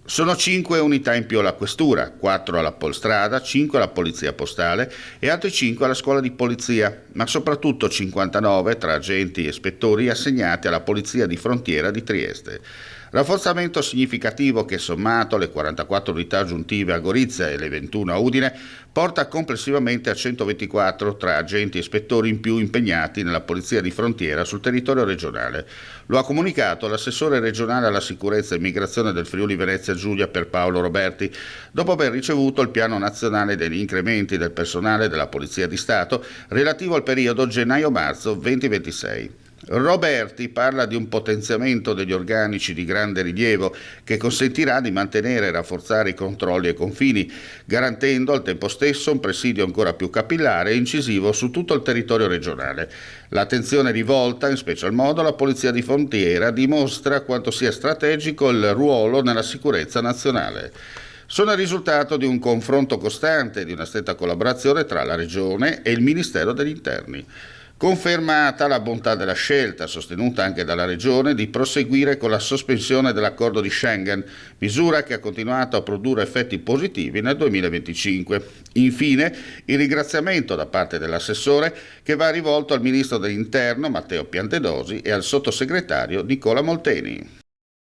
Sono 5 unità in più alla questura, 4 alla Polstrada, 5 alla Polizia Postale e altri 5 alla Scuola di Polizia, ma soprattutto 59 tra agenti e ispettori assegnati alla Polizia di Frontiera di Trieste. Rafforzamento significativo che, sommato alle 44 unità aggiuntive a Gorizia e le 21 a Udine, porta complessivamente a 124 tra agenti e ispettori in più impegnati nella Polizia di Frontiera sul territorio regionale. Lo ha comunicato l'assessore regionale alla sicurezza e immigrazione del Friuli Venezia Giulia Pierpaolo Roberti, dopo aver ricevuto il piano nazionale degli incrementi del personale della Polizia di Stato relativo al periodo gennaio-marzo 2026. Roberti parla di un potenziamento degli organici di grande rilievo che consentirà di mantenere e rafforzare i controlli ai confini, garantendo al tempo stesso un presidio ancora più capillare e incisivo su tutto il territorio regionale. L'attenzione rivolta, in special modo alla Polizia di Frontiera, dimostra quanto sia strategico il ruolo nella sicurezza nazionale. Sono il risultato di un confronto costante e di una stretta collaborazione tra la Regione e il Ministero degli Interni. Confermata la bontà della scelta, sostenuta anche dalla Regione, di proseguire con la sospensione dell'accordo di Schengen, misura che ha continuato a produrre effetti positivi nel 2025. Infine, il ringraziamento da parte dell'assessore che va rivolto al Ministro dell'Interno Matteo Piantedosi e al Sottosegretario Nicola Molteni.